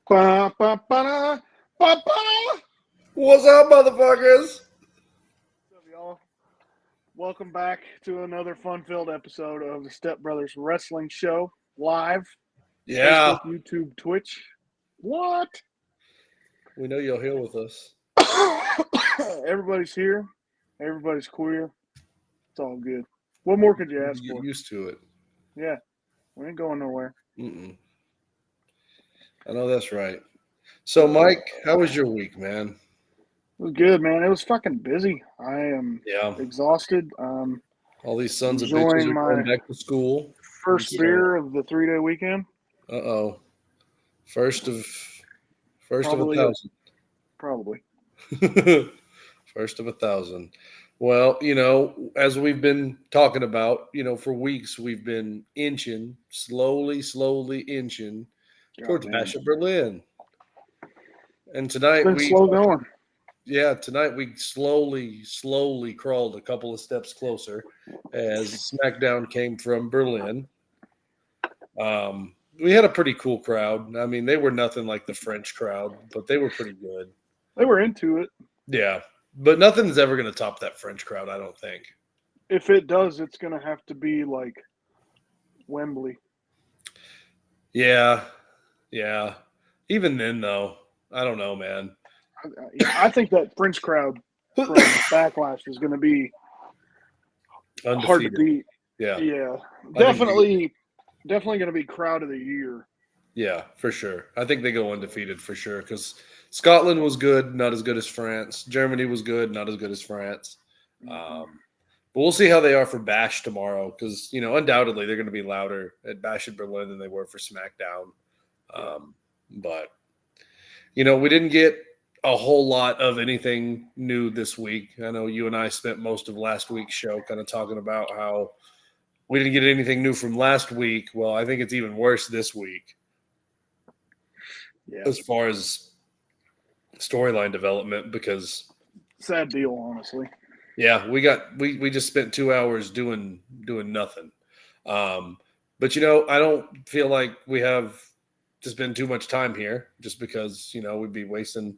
Ba, ba, ba, ba, ba. What's up, motherfuckers? What's up, y'all? Welcome back to another fun-filled episode of the Step Brothers Wrestling Show live. Yeah, Facebook, YouTube, Twitch. What? we know you're here with us. Everybody's here. Everybody's queer. It's all good. What more could you ask Get for? used to it. Yeah, we ain't going nowhere. I know that's right. So, Mike, how was your week, man? It was good, man. It was fucking busy. I am Yeah, exhausted. all these sons of bitches Enjoying are my going back to school. first beer of the 3-day weekend. Uh-oh. First of Probably. 1,000. Probably. First of 1,000. Well, as we've been talking about, for weeks, we've been slowly inching towards Goddamn. Bash at Berlin. And tonight Been slow going. tonight we slowly crawled a couple of steps closer as SmackDown came from Berlin. We had a pretty cool crowd. I mean, they were nothing like the French crowd, but they were pretty good. They were into it. Yeah, but nothing's ever going to top that French crowd, I don't think. If it does, it's going to have to be like Wembley. Yeah. Even then, though, I don't know, man. I think that French crowd from Backlash is going to be hard to Undefeated. beat. Yeah. Definitely going to be crowd of the year. Yeah, for sure. I think they go undefeated for sure because Scotland was good, not as good as France. Germany was good, not as good as France. But we'll see how they are for Bash tomorrow because, undoubtedly they're going to be louder at Bash at Berlin than they were for SmackDown. But, we didn't get a whole lot of anything new this week. I know you and I spent most of last week's show kind of talking about how we didn't get anything new from last week. Well, I think it's even worse this week. Yeah. As far as storyline development, because sad deal, honestly. Yeah, we just spent 2 hours doing nothing. But I don't feel like we have to spend too much time here just because, we'd be wasting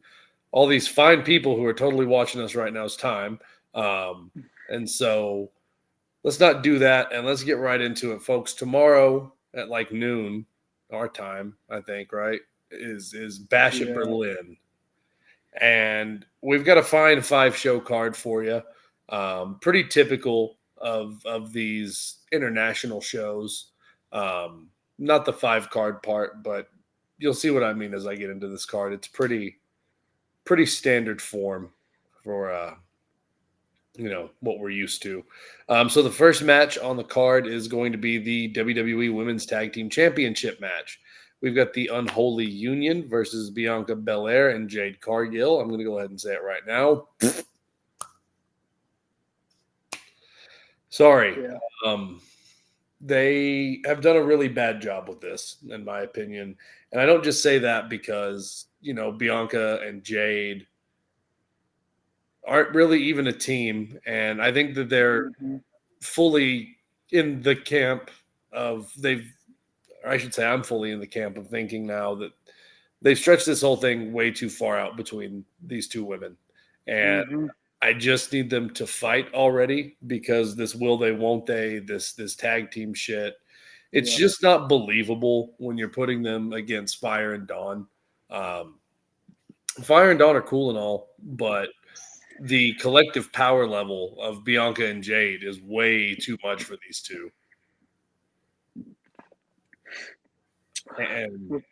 all these fine people who are totally watching us right now's time. And so let's not do that and let's get right into it, folks. Tomorrow at like noon, our time, I think, right? Is Bash at Berlin. And we've got a fine 5-show card for you. Pretty typical of these international shows. Not the 5-card part, but you'll see what I mean as I get into this card. It's pretty standard form for what we're used to. So the first match on the card is going to be the WWE Women's Tag Team Championship match. We've got the Unholy Union versus Bianca Belair and Jade Cargill. I'm going to go ahead and say it right now. Sorry. Yeah. They have done a really bad job with this, in my opinion. And I don't just say that because, Bianca and Jade aren't really even a team. And I think that they're fully in the camp of I'm fully in the camp of thinking now that they've stretched this whole thing way too far out between these two women. And I just need them to fight already because this will they, won't they, this tag team shit. It's just not believable when you're putting them against Fire and Dawn. Fire and Dawn are cool and all, but the collective power level of Bianca and Jade is way too much for these two. And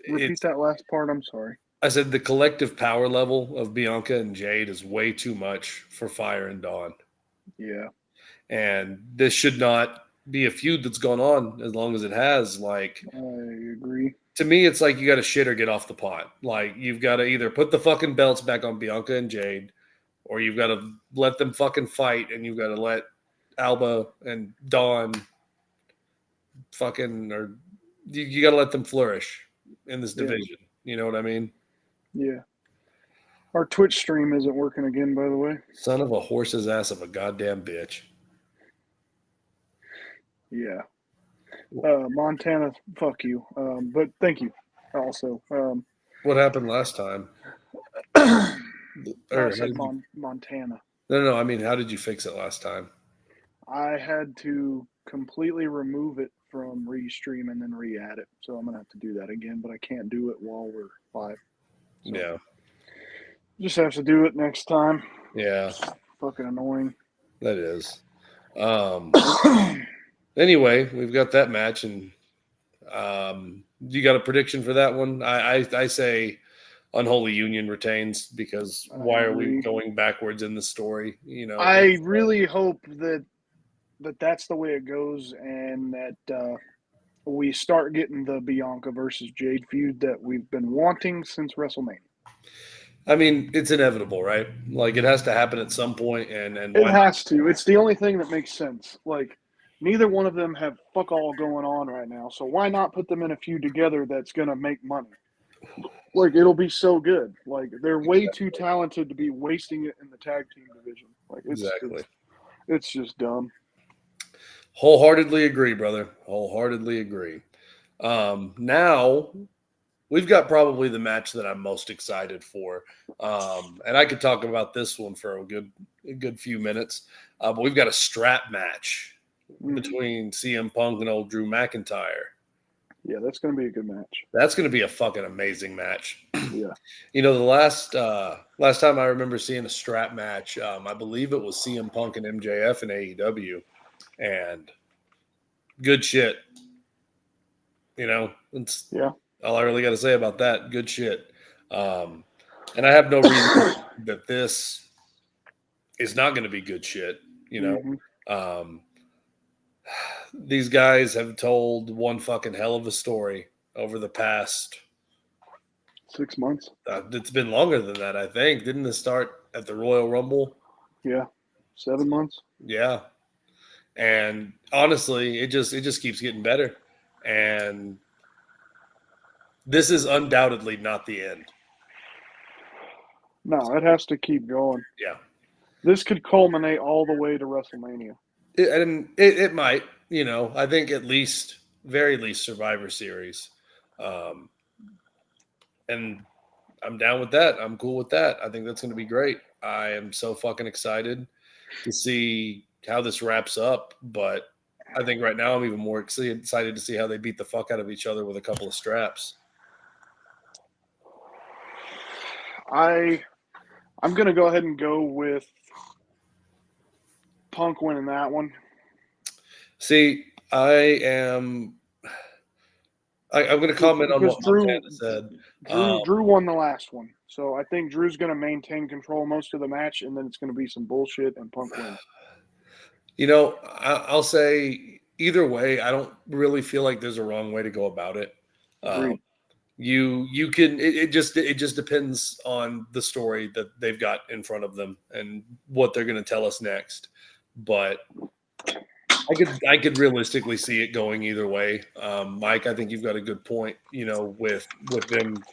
repeat that last part. I'm sorry. I said the collective power level of Bianca and Jade is way too much for Fire and Dawn. Yeah. And this should not be a feud that's gone on as long as it has. Like, I agree. To me, it's like you got to shit or get off the pot. Like, you've got to either put the fucking belts back on Bianca and Jade, or you've got to let them fucking fight, and you've got to let Alba and Dawn fucking, or you got to let them flourish in this division. You know what I mean? Yeah. Our Twitch stream isn't working again, by the way. Son of a horse's ass of a goddamn bitch. Yeah. Montana, fuck you. But thank you also. What happened last time? I Or how said did you, Montana. no. I mean, how did you fix it last time? I had to completely remove it from Restream and then re-add it. So I'm gonna have to do that again, but I can't do it while we're live. So Yeah. just have to do it next time. Yeah, Fucking annoying. that is. Anyway, we've got that match, and you got a prediction for that one? I say Unholy Union retains because I why are we agree. going backwards in the story? You know, I really hope that that's the way it goes, and that we start getting the Bianca versus Jade feud that we've been wanting since WrestleMania. I mean, it's inevitable, right? Like it has to happen at some point, and It why not? has to. It's the only thing that makes sense. Like, neither one of them have fuck all going on right now, so why not put them in a feud together that's gonna make money? Like, it'll be so good. Like, they're way too talented to be wasting it in the tag team division. Like, Exactly. it's just dumb. Wholeheartedly agree, brother. Wholeheartedly agree. Now we've got probably the match that I'm most excited for, and I could talk about this one for a good few minutes. But we've got a strap match Mhm. between CM Punk and old Drew McIntyre. Yeah, that's gonna be a good match. That's going to be a fucking amazing match. Yeah. You know, the last time I remember seeing a strap match, I believe it was CM Punk and MJF in AEW, and good shit. You know, it's Yeah. all I really got to say about that. Good shit. And I have no reason that this is not going to be good shit. You know, Mhm. these guys have told one fucking hell of a story over the past. 6 months. It's been longer than that, I think. Didn't it start at the Royal Rumble? Yeah. 7 months. Yeah. And honestly, it just keeps getting better. And this is undoubtedly not the end. No, it has to keep going. Yeah. This could culminate all the way to WrestleMania. It might, you know, I think very least Survivor Series. And I'm down with that. I'm cool with that. I think that's going to be great. I am so fucking excited to see how this wraps up. But I think right now I'm even more excited to see how they beat the fuck out of each other with a couple of straps. I'm gonna go ahead and go with Punk winning that one. See, I'm going to comment on what Montana said. Drew won the last one, so I think Drew's going to maintain control most of the match, and then it's going to be some bullshit, and Punk wins. You know, I'll say either way, I don't really feel like there's a wrong way to go about it. Agreed. You can it just depends on the story that they've got in front of them and what they're going to tell us next. But I could realistically see it going either way. Mike, I think you've got a good point. You know, with them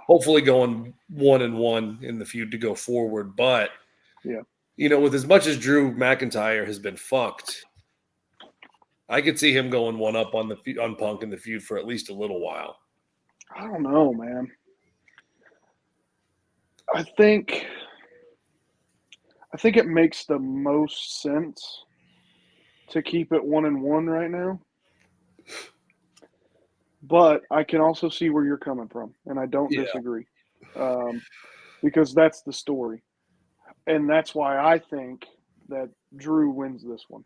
hopefully going 1-1 in the feud to go forward, but yeah, you know, with as much as Drew McIntyre has been fucked, I could see him going one up on Punk in the feud for at least a little while. I don't know, man. I think it makes the most sense to keep it 1-1 right now. But I can also see where you're coming from, and I don't disagree, because that's the story, and that's why I think that Drew wins this one.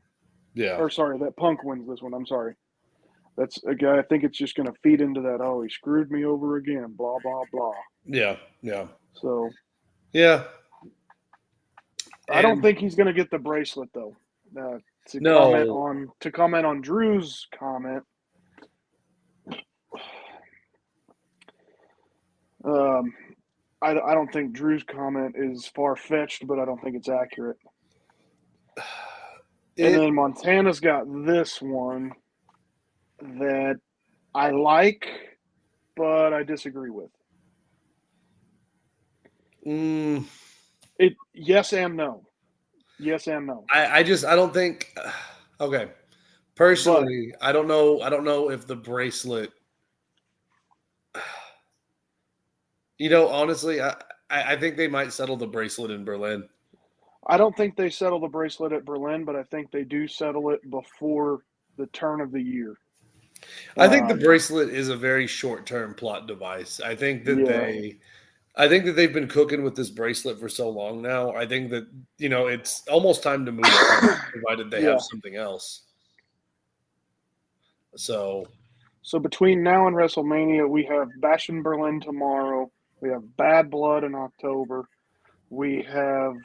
Yeah. Or sorry, that Punk wins this one. I'm sorry. That's again. I think it's just going to feed into that. Oh, he screwed me over again. Blah blah blah. Yeah. So. Yeah. I don't think he's going to get the bracelet though. To comment on Drew's comment. I don't think Drew's comment is far-fetched, but I don't think it's accurate. And then Montana's got this one that I like, but I disagree with. Yes and no. Yes and no. I don't think. Okay, personally, I don't know if the bracelet. Honestly, I think they might settle the bracelet in Berlin. I don't think they settle the bracelet at Berlin, but I think they do settle it before the turn of the year. I think the bracelet is a very short-term plot device. Yeah. I think that they've been cooking with this bracelet for so long now. I think that, it's almost time to move on, provided they Yeah. have something else. So between now and WrestleMania, we have Bash in Berlin tomorrow. We have Bad Blood in October. We have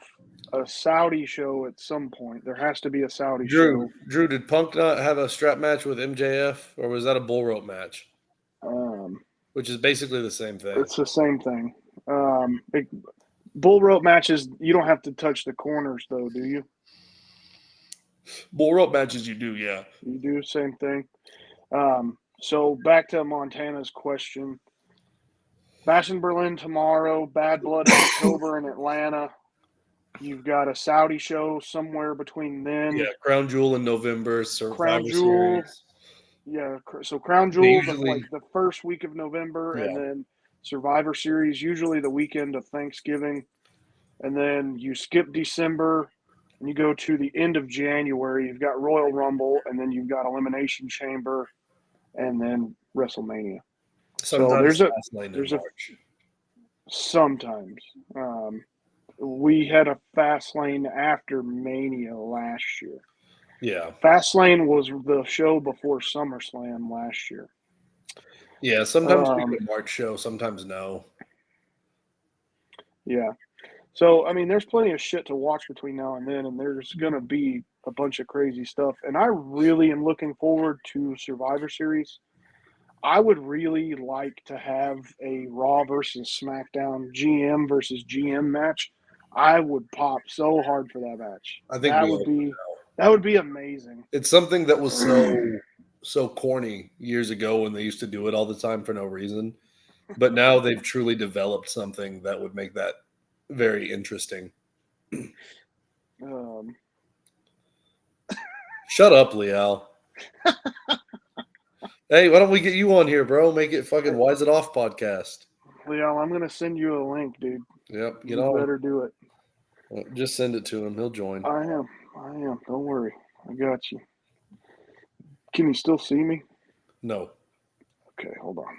a Saudi show at some point. There has to be a Saudi show. Drew, did Punk not have a strap match with MJF, or was that a bull rope match? Which is basically the same thing. It's the same thing. Bull rope matches, you don't have to touch the corners, though, do you? Bull rope matches, you do, yeah. You do the same thing. So back to Montana's question. Bash in Berlin tomorrow, Bad Blood in October in Atlanta. You've got a Saudi show somewhere between then. Yeah, Crown Jewel in November, Crown Jewel. Series. Yeah, so Crown Jewel like the first week of November, and then Survivor Series usually the weekend of Thanksgiving, and then you skip December and you go to the end of January. You've got Royal Rumble, and then you've got Elimination Chamber, and then WrestleMania. Sometimes so there's a sometimes. We had a Fastlane after Mania last year. Yeah. Fastlane was the show before SummerSlam last year. Yeah, sometimes we get a March show, sometimes no. Yeah. So, I mean, there's plenty of shit to watch between now and then, and there's going to be a bunch of crazy stuff. And I really am looking forward to Survivor Series. I would really like to have a Raw versus SmackDown GM versus GM match. I would pop so hard for that match. I think that would be amazing. It's something that was so corny years ago when they used to do it all the time for no reason. But now they've truly developed something that would make that very interesting. Shut up, Liel. Hey, why don't we get you on here, bro? Make it fucking Wise It Off podcast. Liel, I'm going to send you a link, dude. Yep. You better do it. Well, just send it to him. He'll join. I am. Don't worry. I got you. Can you still see me? No. Okay, hold on.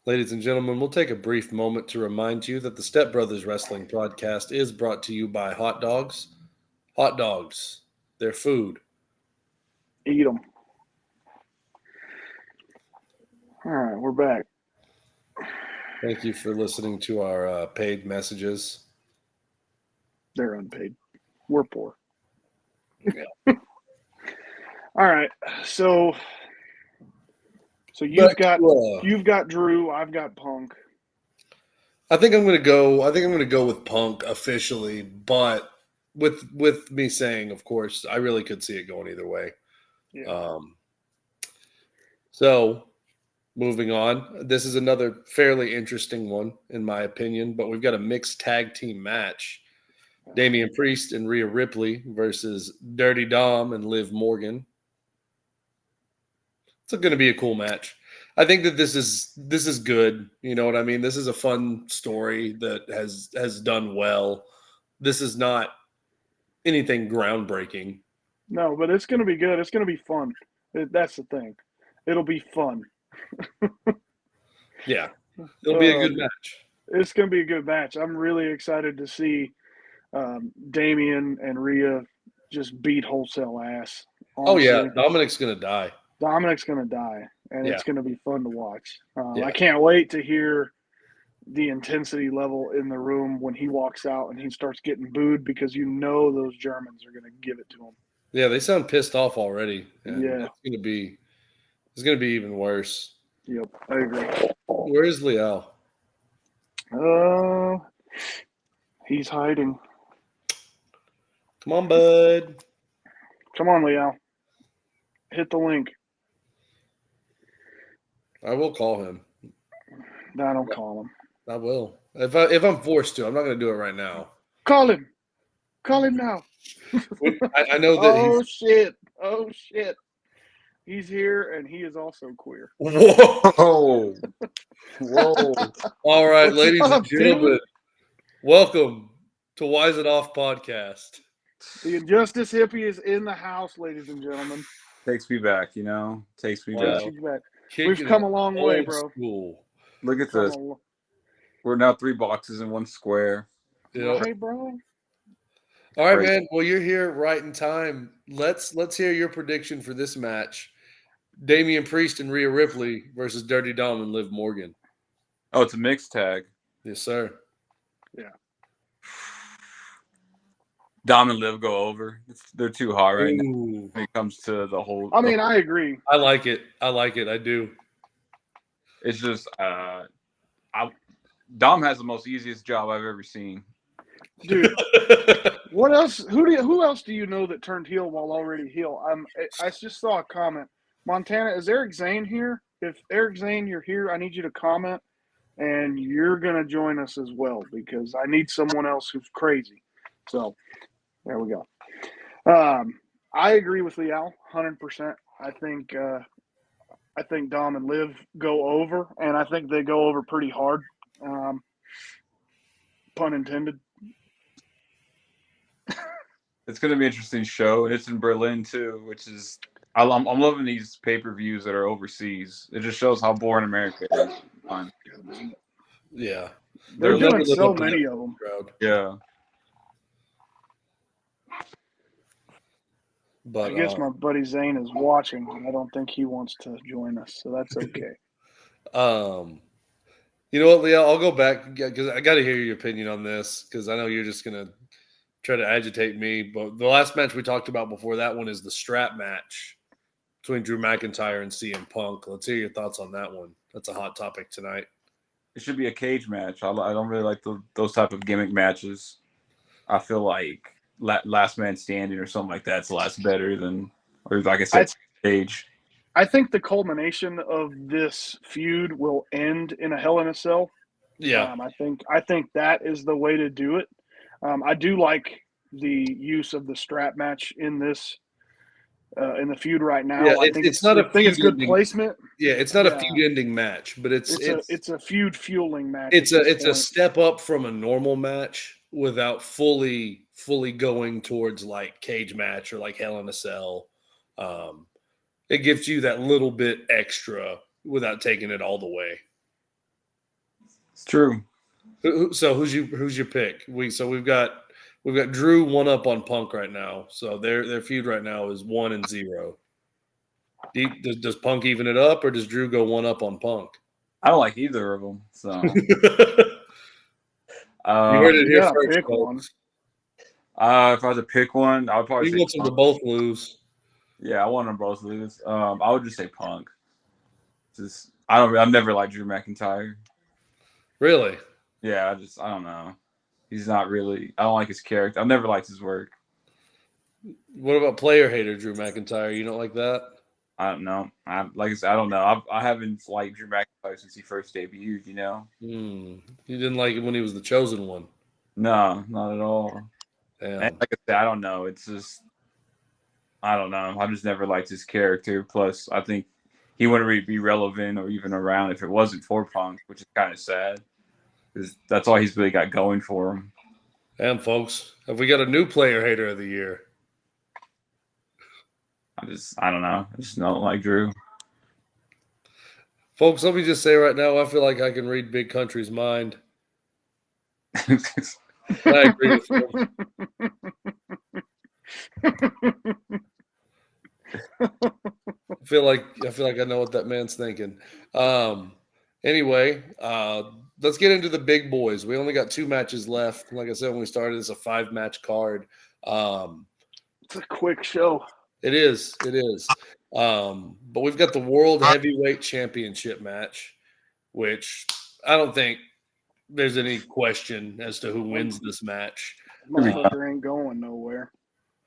Ladies and gentlemen, we'll take a brief moment to remind you that the Step Brothers Wrestling Podcast is brought to you by Hot Dogs. Hot dogs. They're food. Eat them. All right, we're back. Thank you for listening to our paid messages. They're unpaid. We're poor. Yeah. All right, so you've got Drew. I've got Punk. I think I'm going to go with Punk officially, but with me saying, of course, I really could see it going either way. Yeah. So moving on, this is another fairly interesting one in my opinion, but we've got a mixed tag team match. Damian Priest and Rhea Ripley versus Dirty Dom and Liv Morgan. It's going to be a cool match. I think that this is good. You know what I mean? This is a fun story that has done well. This is not anything groundbreaking. No, but it's going to be good. It's going to be fun. That's the thing. It'll be fun. Yeah. It'll be a good match. It's going to be a good match. I'm really excited to see Damian and Rhea just beat wholesale ass. Honestly. Oh, yeah. Dominic's going to die. Dominic's going to die, and it's going to be fun to watch. I can't wait to hear the intensity level in the room when he walks out and he starts getting booed because those Germans are going to give it to him. Yeah, they sound pissed off already. Yeah. It's going to be even worse. Yep, I agree. Where's Liel? He's hiding. Come on, bud. Come on, Liel. Hit the link. I will call him. No, don't call him. I will. If I'm forced to, I'm not going to do it right now. Call him. Call him now. I know that Oh, shit. He's here, and he is also queer. Whoa! Whoa. All right, What's ladies and up, dude? gentlemen, welcome to Wise It Off podcast. The Injustice Hippie is in the house, ladies and gentlemen. Takes me back, you know? Takes me Wow. back. She's back. Kicking We've come it a long way, old bro. School. Look at Come this. a We're now 3 boxes in 1 square. Yep. Right, bro. All right, Crazy. man. Well, you're here right in time. Let's hear your prediction for this match: Damian Priest and Rhea Ripley versus Dirty Dom and Liv Morgan. Oh, it's a mixed tag. Yes, sir. Dom and Liv go over. They're too hot right now Ooh, when it comes to the whole. I mean, I agree. I like it. I like it. I do. It's just Dom has the most easiest job I've ever seen. Dude, what else? Who else do you know that turned heel while already heel? I just saw a comment. Montana, is Eric Zane here? If Eric Zane, you're here, I need you to comment, and you're gonna join us as well because I need someone else who's crazy. So there we go. I agree with Leal 100%. I think Dom and Liv go over, and I think they go over pretty hard. Pun intended. It's going to be an interesting show, and it's in Berlin too, which is I'm loving these pay-per-views that are overseas. It just shows how boring America is. Fine. Yeah. They're They're doing living so up to many that of them. crowd. Yeah. But I guess my buddy Zane is watching, and I don't think he wants to join us, so that's okay. you know what, Leah? I'll go back because I got to hear your opinion on this because I know you're just gonna try to agitate me. But the last match we talked about before that one is the strap match between Drew McIntyre and CM Punk. Let's hear your thoughts on that one. That's a hot topic tonight. It should be a cage match. I don't really like those type of gimmick matches. I feel like last man standing or something like that's a lot better than, or like I said, cage. I think the culmination of this feud will end in a Hell in a Cell. Yeah. I think that is the way to do it. I do like the use of the strap match in this in the feud right now. Yeah, I think it's not a think it's good feud-ending- placement. Yeah, it's not a Yeah. feud-ending match, but it's a feud fueling match. it's at this a point. step up from a normal match without fully going towards like cage match or like Hell in a Cell. It gives you that little bit extra without taking it all the way. It's true. So who's your pick? We've got Drew 1 up on Punk right now. So their feud right now is 1-0. Does Punk even it up, or does Drew go 1 up on Punk? I don't like either of them. So You heard it here yeah, first, pick one. folks. if I had to pick one, I would probably He say wants them to Punk. both lose. Yeah, I want them both to lose. I would just say Punk. I've never liked Drew McIntyre. Really? Yeah, I don't know. He's not really. I don't like his character. I've never liked his work. What about player hater Drew McIntyre? You don't like that? I don't know. Like I said, I don't know. I haven't liked Drew McIntyre since he first debuted. You know. You didn't like it when he was the chosen one. No, not at all. Damn. And like I said, I don't know. It's just, I don't know. I've just never liked his character. Plus, I think he wouldn't really be relevant or even around if it wasn't for Punk, which is kind of sad because that's all he's really got going for him. Damn, folks. Have we got a new player hater of the year? I don't know. I just don't like Drew. Folks, let me just say right now, I feel like I can read Big Country's mind. I agree with him. I feel like I know what that man's thinking. Anyway, let's get into the big boys. We only got 2 matches left. Like I said when we started, it's a 5-match card. It's a quick show. It is. But we've got the World Heavyweight Championship match, which I don't think there's any question as to who wins this match. Motherfucker ain't going nowhere.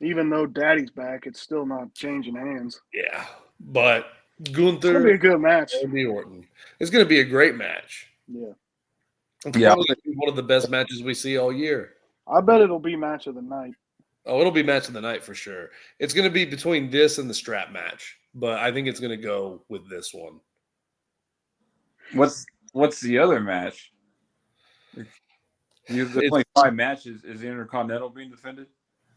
Even though Daddy's back, it's still not changing hands. Yeah, but It's gonna be a Gunther good match. and Randy Orton. It's going to be a great match. Yeah, It's Yeah. probably gonna be one of the best matches we see all year. I bet it'll be match of the night. Oh, it'll be match of the night for sure. It's going to be between this and the strap match. but I think it's going to go with this one. What's the other match? There's only 5 matches. Is the Intercontinental being defended?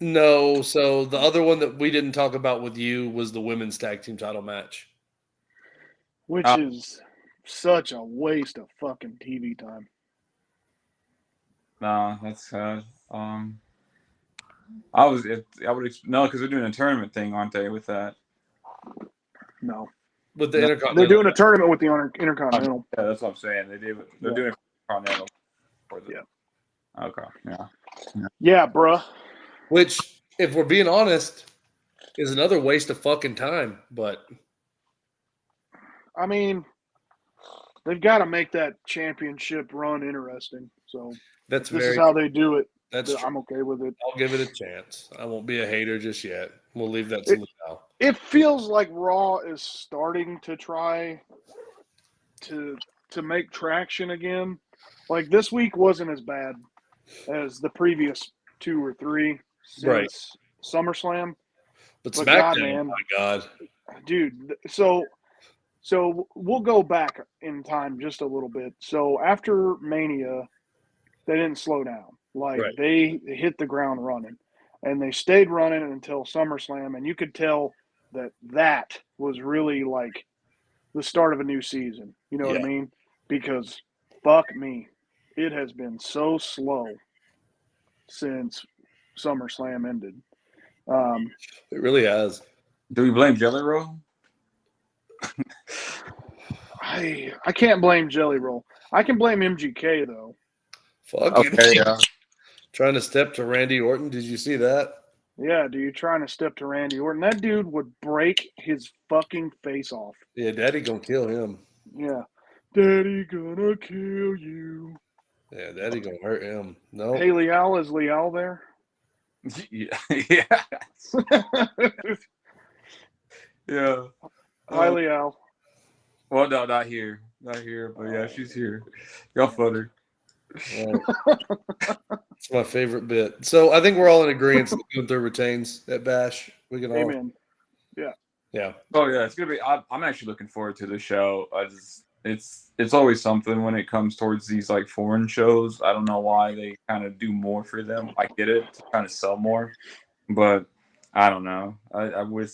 No, so the other one that we didn't talk about with you was the women's tag team title match. Which is such a waste of fucking TV time. No, that's sad. because they're doing a tournament thing, aren't they? With that, No. With the No, Intercontinental. They're doing a tournament with the Intercontinental. yeah, that's what I'm saying. They're doing it for Continental. Yeah. Okay. Yeah. Yeah, bruh. Which, if we're being honest, is another waste of fucking time. But I mean, they've got to make that championship run interesting. So that's this very. is how they do it. That's true. I'm okay with it. I'll give it a chance. I won't be a hater just yet. We'll leave that to Leo. It feels like Raw is starting to try to make traction again. Like this week wasn't as bad as the previous 2 or 3 since Right. SummerSlam. But But SmackDown, God, man. my God. Dude, so we'll go back in time just a little bit. So after Mania, they didn't slow down. Like Right. they hit the ground running, and they stayed running until SummerSlam, and you could tell that was really like the start of a new season. You know what I Yeah. mean? Because fuck me, it has been so slow since SummerSlam ended. It really has. Do we blame Jelly Roll? I can't blame Jelly Roll. I can blame MGK though. Fuck Okay. you. Yeah. Trying to step to Randy Orton. Did you see that? Yeah, dude, you trying to step to Randy Orton? That dude would break his fucking face off. Yeah, Daddy gonna kill him. Yeah, Daddy gonna kill you. Yeah, Daddy gonna hurt him. No. Hey, Leal, is Leal there? Yeah. Yeah. Yeah. Hi, Leal. Well, no, not here. Not here. But yeah, she's here. Y'all flutter. It's my favorite bit. So I think we're all in agreement that Gunther retains at Bash. We can all. Amen. Yeah. Oh yeah, it's gonna be. I'm actually looking forward to the show. It's always something when it comes towards these like foreign shows. I don't know why they kind of do more for them. I get it to kind of sell more, but I don't know. I wish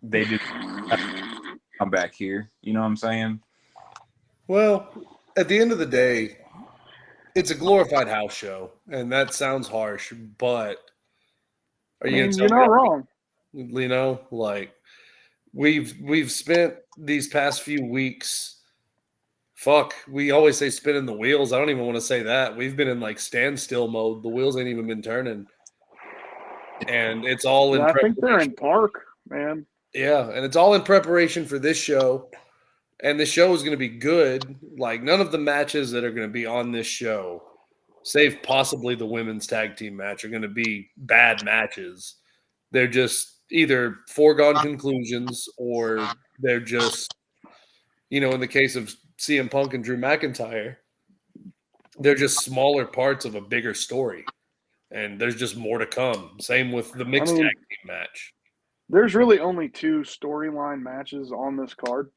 they did come back here. You know what I'm saying? Well, at the end of the day, it's a glorified house show, and that sounds harsh, but are you You're not wrong. You know, like we've spent these past few weeks. Fuck, we always say spinning the wheels. I don't even want to say that. We've been in like standstill mode. The wheels ain't even been turning, and it's all in. I think they're in park, man. Yeah, and it's all in preparation for this show. And the show is going to be good. Like, none of the matches that are going to be on this show, save possibly the women's tag team match, are going to be bad matches. They're just either foregone conclusions or they're just, in the case of CM Punk and Drew McIntyre, they're just smaller parts of a bigger story. And there's just more to come. Same with the mixed tag team match. There's really only 2 storyline matches on this card.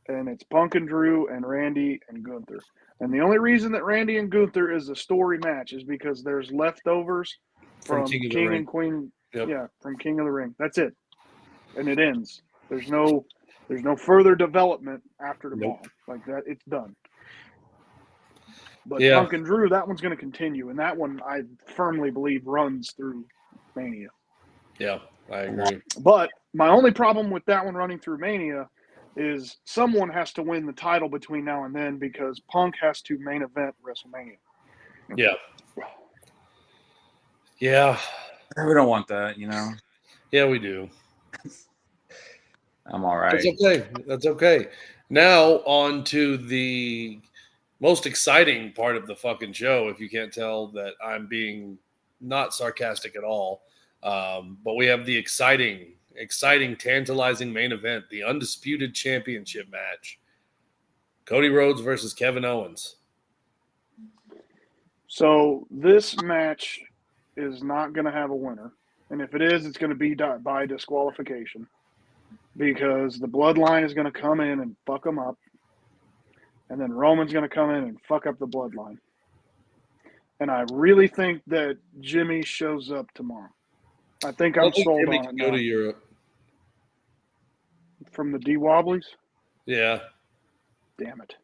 And it's Punk and Drew and Randy and Gunther. And the only reason that Randy and Gunther is a story match is because there's leftovers from King and Queen. Yep. Yeah, from King of the Ring. That's it. And it ends. There's no further development after the bomb. Like that, it's done. But Punk and Drew, that one's going to continue. And that one, I firmly believe, runs through Mania. Yeah, I agree. But my only problem with that one running through Mania is someone has to win the title between now and then because Punk has to main event WrestleMania. Yeah. Yeah. We don't want that, Yeah, we do. I'm all right. That's okay. Now on to the most exciting part of the fucking show, if you can't tell that I'm being not sarcastic at all. But we have the exciting, tantalizing main event, the undisputed championship match. Cody Rhodes versus Kevin Owens. So this match is not going to have a winner. And if it is, it's going to be by disqualification. because the bloodline is going to come in and fuck them up. And then Roman's going to come in and fuck up the bloodline. And I really think that Jimmy shows up tomorrow. I think I'm sold Jimmy on can it go now. to Europe. From the D Wobblies? Yeah. Damn it.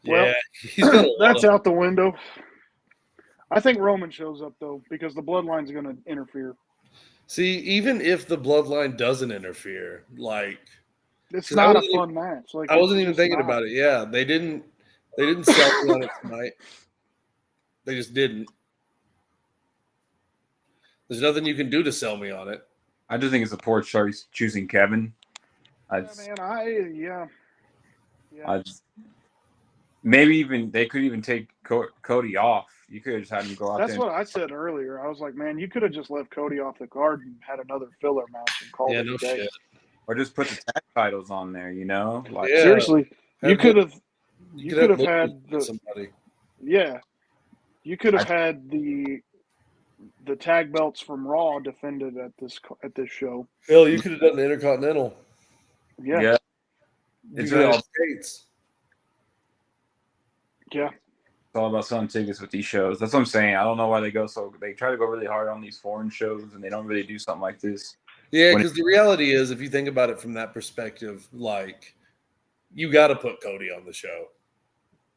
Yeah. Well, He's got a lot that's of, out the window. I think Roman shows up, though, because the bloodline's going to interfere. See, even if the bloodline doesn't interfere, like It's 'cause I not a wasn't fun match. Like I wasn't it's even just thinking not. about it. Yeah, they didn't sell me on it tonight. They just didn't. There's nothing you can do to sell me on it. I just think it's a poor choice choosing Kevin. Yeah, man, yeah. Maybe even they could even take Cody off. You could have just had him go out That's there. what I said earlier. I was like, man, you could have just left Cody off the card and had another filler match and called Yeah, it no a day. shit. Or just put the tag titles on there, you know? Like, Yeah. Seriously, you Have could have. You You could could have Logan had beat the somebody. yeah. You could have had the tag belts from Raw defended at this show. Phil, you could have done the Intercontinental. Yeah, It's really United all, States. yeah. it's all about selling tickets with these shows. That's what I'm saying. I don't know why they try to go really hard on these foreign shows and they don't really do something like this. Yeah, When because the reality is, if you think about it from that perspective, like you got to put Cody on the show.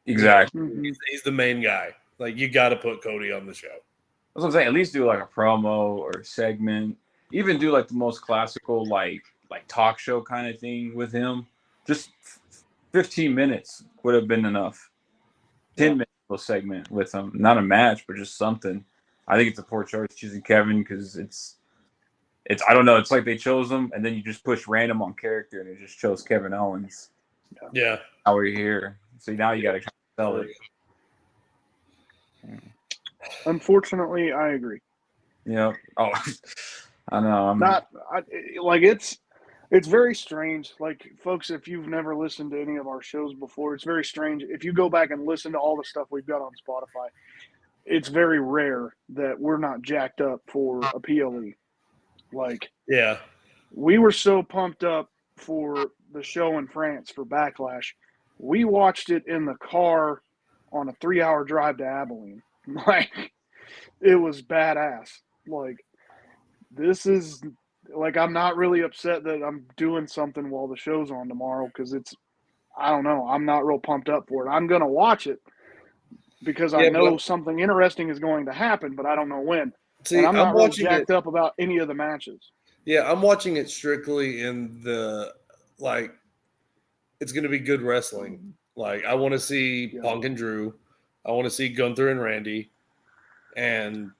Exactly. Mhm. He's the main guy. Like you got to put Cody on the show. That's what I'm saying. At least do like a promo or a segment. Even do like the most classical like talk show kind of thing with him. Just 15 minutes would have been enough. 10-minute little segment with him. Not a match, but just something. I think it's a poor choice choosing Kevin because it's I don't know. It's like they chose him and then you just push random on character and they just chose Kevin Owens. Yeah. Now we're here. So now you got to try to sell it. Unfortunately, I agree. Yeah. Oh, I know. It's very strange. Like, folks, if you've never listened to any of our shows before, it's very strange. If you go back and listen to all the stuff we've got on Spotify, it's very rare that we're not jacked up for a PLE. Like, Yeah. we were so pumped up for the show in France for Backlash. We watched it in the car on a 3-hour drive to Abilene. Like, it was badass. Like, this is like, I'm not really upset that I'm doing something while the show's on tomorrow because I don't know, I'm not real pumped up for it. I'm gonna watch it because I know something interesting is going to happen, but I don't know when. See, and I'm not really watching jacked up about any of the matches. Yeah, I'm watching it strictly in the like. It's going to be good wrestling. Like I want to see Punk and Drew. I want to see Gunther and Randy, and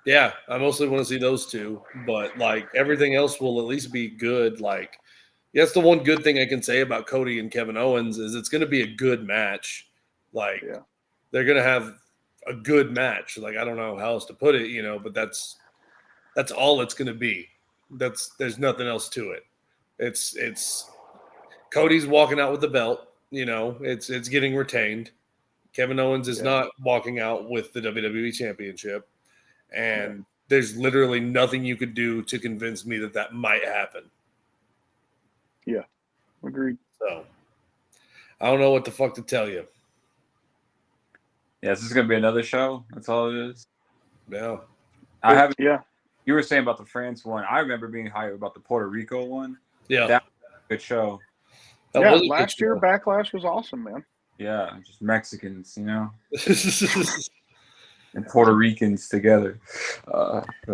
yeah, I mostly want to see those two. But like everything else will at least be good. Like that's the one good thing I can say about Cody and Kevin Owens is it's going to be a good match. Like they're going to have a good match. Like I don't know how else to put it, you know, but that's all it's going to be. There's nothing else to it. It's Cody's walking out with the belt, you know, it's getting retained. Kevin Owens is not walking out with the WWE Championship. And there's literally nothing you could do to convince me that might happen. Yeah. Agreed. So I don't know what the fuck to tell you. Yeah, this is going to be another show. That's all it is. Yeah. I haven't. Yeah. You were saying about the France one. I remember being hyped about the Puerto Rico one. Yeah. That was a good show. Last year Backlash was awesome, man. Yeah, just Mexicans, you know, and Puerto Ricans together. And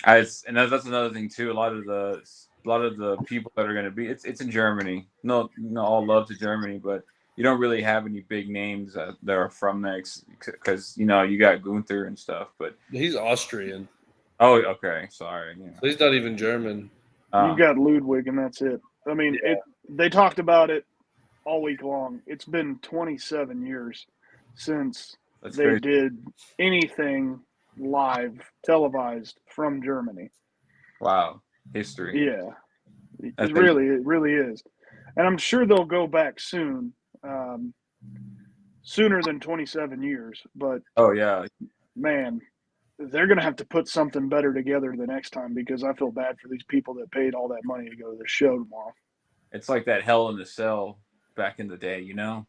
that's another thing too. A lot of the people that are going to be it's in Germany. No, all love to Germany, but you don't really have any big names that are from there because you know you got Gunther and stuff. But he's Austrian. Oh, okay. Sorry. Yeah. So he's not even German. You've got Ludwig, and that's it. I mean, they talked about it all week long. It's been 27 years since they did anything live, televised from Germany. Wow. History. Yeah. It really is. And I'm sure they'll go back soon, sooner than 27 years. But, oh, yeah. Man, they're going to have to put something better together the next time because I feel bad for these people that paid all that money to go to the show tomorrow. It's like that Hell in the Cell back in the day, you know?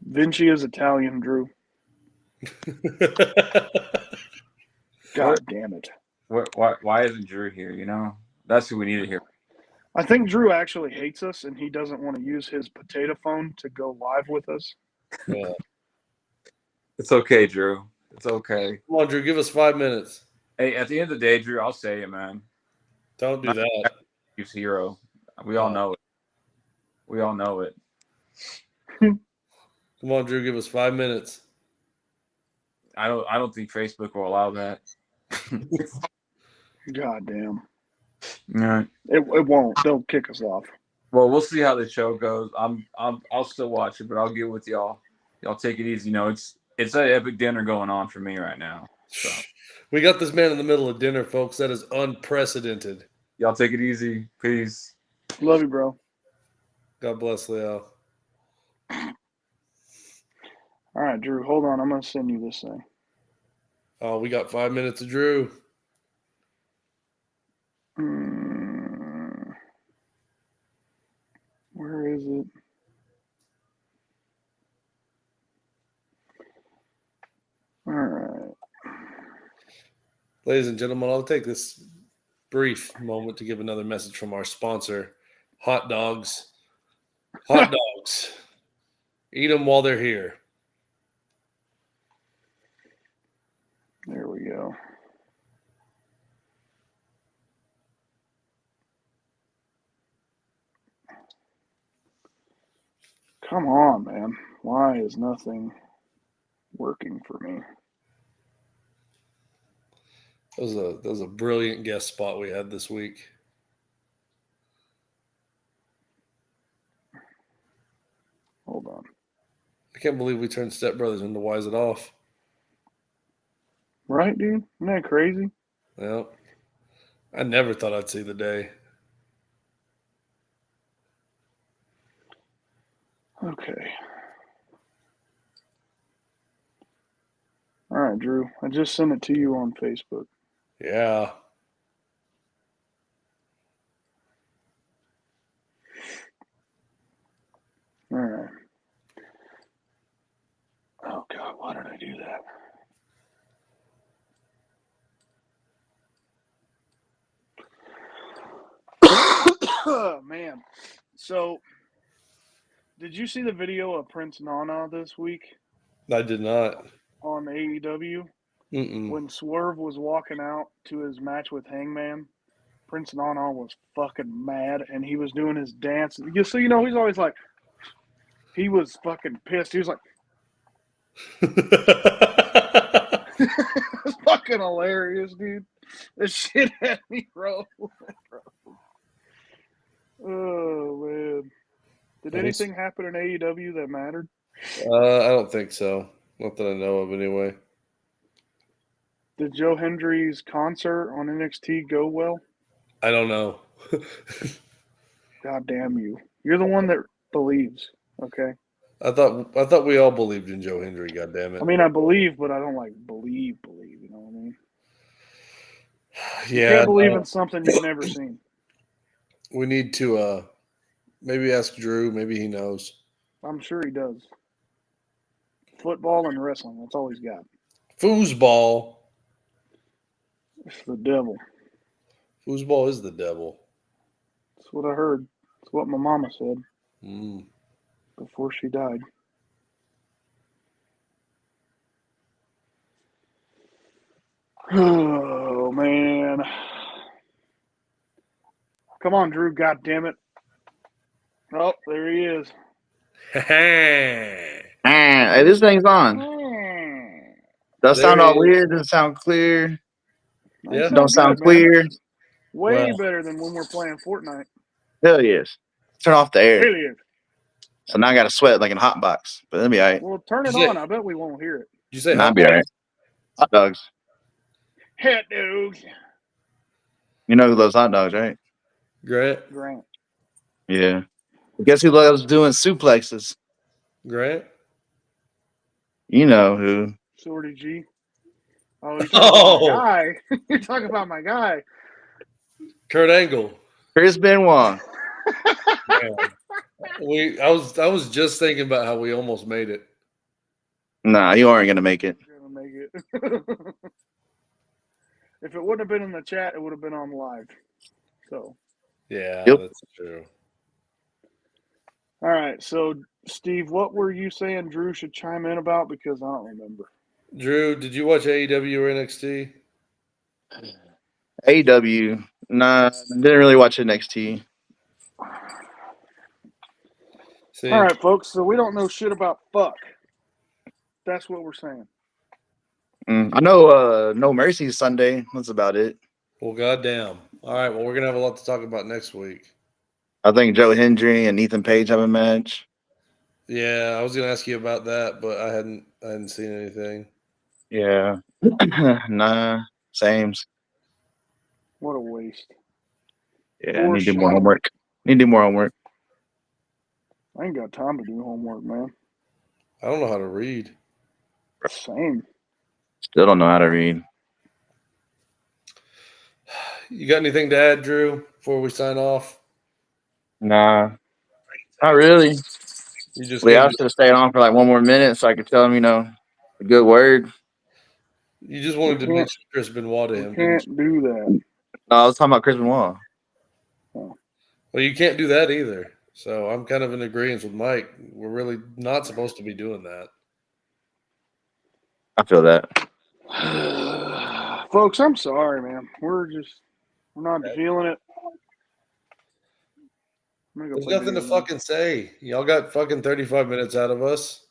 Vinci is Italian, Drew. God damn it. Why isn't Drew here, you know? That's who we need to hear. I think Drew actually hates us and he doesn't want to use his potato phone to go live with us. Yeah. It's okay, Drew. It's okay. Come on, Drew, give us 5 minutes. Hey, at the end of the day, Drew, I'll say it, man. Don't do that. He's hero. We all know it. We all know it. Come on, Drew, give us 5 minutes. I don't think Facebook will allow that. God damn. Yeah. It won't. They'll kick us off. Well, we'll see how the show goes. I'll still watch it, but I'll get with y'all. Y'all take it easy. You know, it's an epic dinner going on for me right now. So We got this man in the middle of dinner, folks. That is unprecedented. y'all take it easy. Peace. Love you, bro. God bless Leo. All right, Drew, hold on. I'm going to send you this thing. Oh, we got 5 minutes of Drew. Where is it? All right. Ladies and gentlemen, I'll take this brief moment to give another message from our sponsor, Hot Dogs. Hot dogs. Eat them while they're here. There we go. Come on, man. Why is nothing working for me? That was a brilliant guest spot we had this week. Hold on. I can't believe we turned Step Brothers into Wise It Off. Right, dude? Isn't that crazy? Well, I never thought I'd see the day. Okay. All right, Drew. I just sent it to you on Facebook. Yeah. All right. Oh, God. Why did I do that? Man. So, did you see the video of Prince Nana this week I did not. on AEW? Mm-mm. When Swerve was walking out to his match with Hangman, Prince Nana was fucking mad, and he was doing his dance. So, you know, he's always like, he was fucking pissed. He was like, it's fucking hilarious, dude. This shit had me rolling, bro. Oh, man. Did anything happen in AEW that mattered? I don't think so. Not that I know of, anyway. Did Joe Hendry's concert on NXT go well? I don't know. God damn you. You're the one that believes, okay? I thought we all believed in Joe Hendry. God damn it. I mean, I believe, but I don't like believe. You know what I mean? You Yeah. can't believe in something you've never seen. We need to maybe ask Drew. Maybe he knows. I'm sure he does. Football and wrestling. That's all he's got. Foosball. It's the devil. Foosball is the devil. That's what I heard. That's what my mama said before she died. Oh, man. Come on, Drew. God damn it. Oh, there he is. Hey, this thing's on. Does sound all weird. Doesn't sound clear. Yeah. Don't sound clear. Way better than when we're playing Fortnite. Hell yes. Turn off the air. Hell yes. So now I got to sweat like in a hot box. But that'll be all right. Well, turn it on. I bet we won't hear it. Did you say I'll be all right. Hot dogs. Hot dogs. You know who loves hot dogs, right? Grant? Yeah. Guess who loves doing suplexes? Grant? You know who. Shorty G. Oh, you're talking about my guy. You're talking about my guy. Kurt Angle. Chris Benoit. I was just thinking about how we almost made it. Nah, you aren't gonna make it. Gonna make it. If it wouldn't have been in the chat, it would have been on live. So. Yeah, Yep. that's true. All right, so Steve, what were you saying Drew should chime in about? Because I don't remember. Drew, did you watch AEW or NXT? AEW. Nah, didn't really watch NXT. See, All right, folks. So we don't know shit about fuck. That's what we're saying. I know No Mercy Sunday. That's about it. well, goddamn. All right, well, we're gonna have a lot to talk about next week. I think Joe Hendry and Ethan Page have a match. Yeah, I was gonna ask you about that, but I hadn't seen anything. Yeah. Nah, sames. What a waste. Yeah, I For need to do sure. more homework. Need to do more homework. I ain't got time to do homework, man. I don't know how to read. Same. Still don't know how to read. You got anything to add, Drew, before we sign off? Nah, not really. You just I came should have stayed on for like one more minute so I could tell him, a good word. you just wanted to mention Chris Benoit to You him. didn't you? can't do that. No, I was talking about Chris Benoit. Well, you can't do that either. So I'm kind of in agreement with Mike. We're really not supposed to be doing that. I feel that. Folks, I'm sorry, man. We're not feeling it. I'm gonna go There's play nothing to video games. fucking say. Y'all got fucking 35 minutes out of us.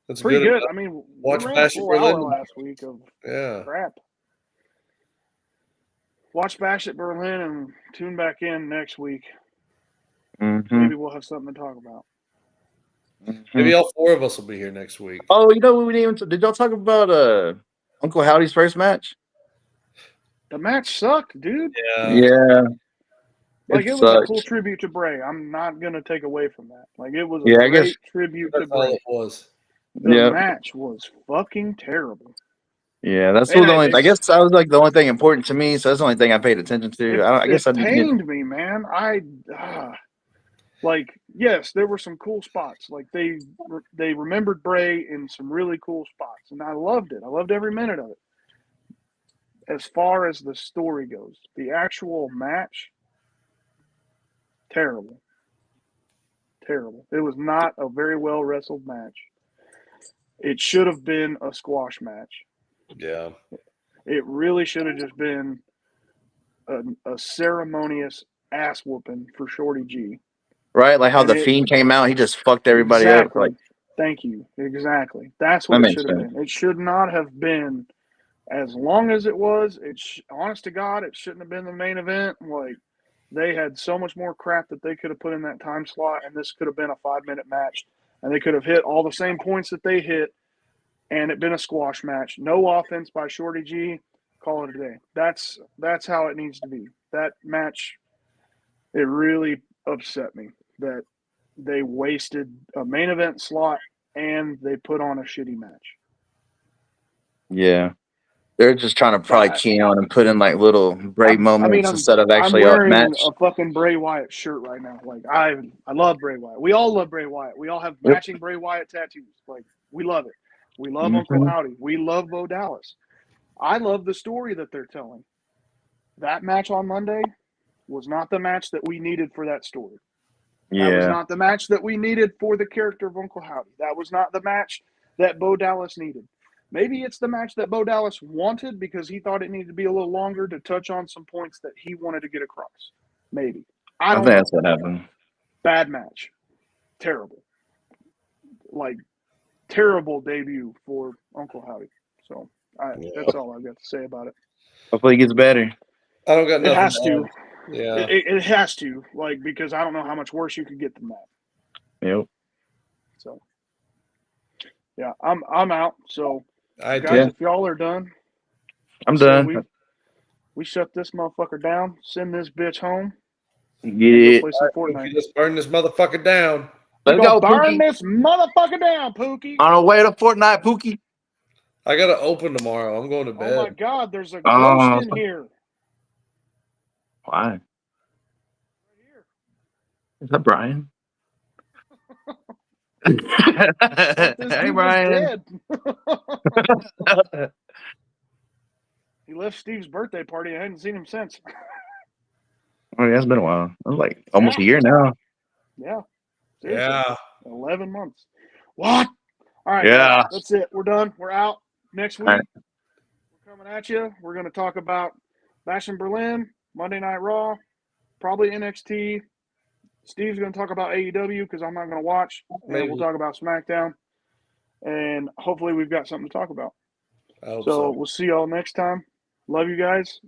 That's Pretty good. enough. I mean, Watch we ran Bash a at full hour Berlin. last week of Yeah. crap. Watch Bash at Berlin and tune back in next week. Mm-hmm. Maybe we'll have something to talk about. Maybe all four of us will be here next week. Oh, we didn't even. Did y'all talk about Uncle Howdy's first match? The match sucked, dude. Yeah. Like, it was a cool tribute to Bray. I'm not going to take away from that. Like, it was a great tribute to That's all Bray. it was. The match was fucking terrible. Yeah, that's And the only. I guess that was like the only thing important to me. So that's the only thing I paid attention to. I guess I it pained me, man. Like, yes, there were some cool spots. Like, they remembered Bray in some really cool spots, and I loved it. I loved every minute of it. As far as the story goes, the actual match, terrible. Terrible. It was not a very well wrestled match. It should have been a squash match. Yeah. It really should have just been a ceremonious ass whooping for Shorty G. Right, like how the Fiend came out, he just fucked everybody up. Like, thank you, exactly. That's what it should have been. It should not have been as long as it was. Honest to God, it shouldn't have been the main event. Like, they had so much more crap that they could have put in that time slot, and this could have been a 5-minute match, and they could have hit all the same points that they hit, and it been a squash match. No offense by Shorty G. Call it a day. That's how it needs to be. That match, it really upset me that they wasted a main event slot and they put on a shitty match. Yeah. They're just trying to probably key on and put in like little Bray moments instead of actually I'm wearing a match. a fucking Bray Wyatt shirt right now. Like, I love Bray Wyatt. We all love Bray Wyatt. We all have matching Bray Wyatt tattoos. Like, we love it. We love Uncle Howdy. We love Bo Dallas. I love the story that they're telling. That match on Monday was not the match that we needed for that story. That was not the match that we needed for the character of Uncle Howdy. That was not the match that Bo Dallas needed. Maybe it's the match that Bo Dallas wanted because he thought it needed to be a little longer to touch on some points that he wanted to get across. Maybe. I don't think know. that's what happened. Bad match. Terrible. Like, terrible debut for Uncle Howdy. So, that's all I've got to say about it. Hopefully it gets better. I don't got nothing. It has to. Yeah. It has to. Like, because I don't know how much worse you could get than that. Yep. So, yeah, I'm out. So, guys, if y'all are done, I'm done. We shut this motherfucker down. Send this bitch home. Get it. Play some Fortnite. Let's burn this motherfucker down. Let's go, burn Pookie. this motherfucker down, Pookie. On our way to Fortnite, Pookie. I got to open tomorrow. I'm going to bed. Oh my God, there's a ghost in here. Why? Right here. Is that Brian? Thought this Hey, dude Brian. was dead. He left Steve's birthday party. I hadn't seen him since. Oh, yeah, it's been a while. It was like almost a year now. Yeah. Seriously. Yeah. 11 months. What? All right. Yeah. That's it. We're done. We're out. Next week, All right. we're coming at you. We're going to talk about Bash in Berlin, Monday Night Raw, probably NXT. Steve's going to talk about AEW because I'm not going to watch. And we'll talk about SmackDown. And hopefully we've got something to talk about. I hope So so. we'll see y'all next time. Love you guys.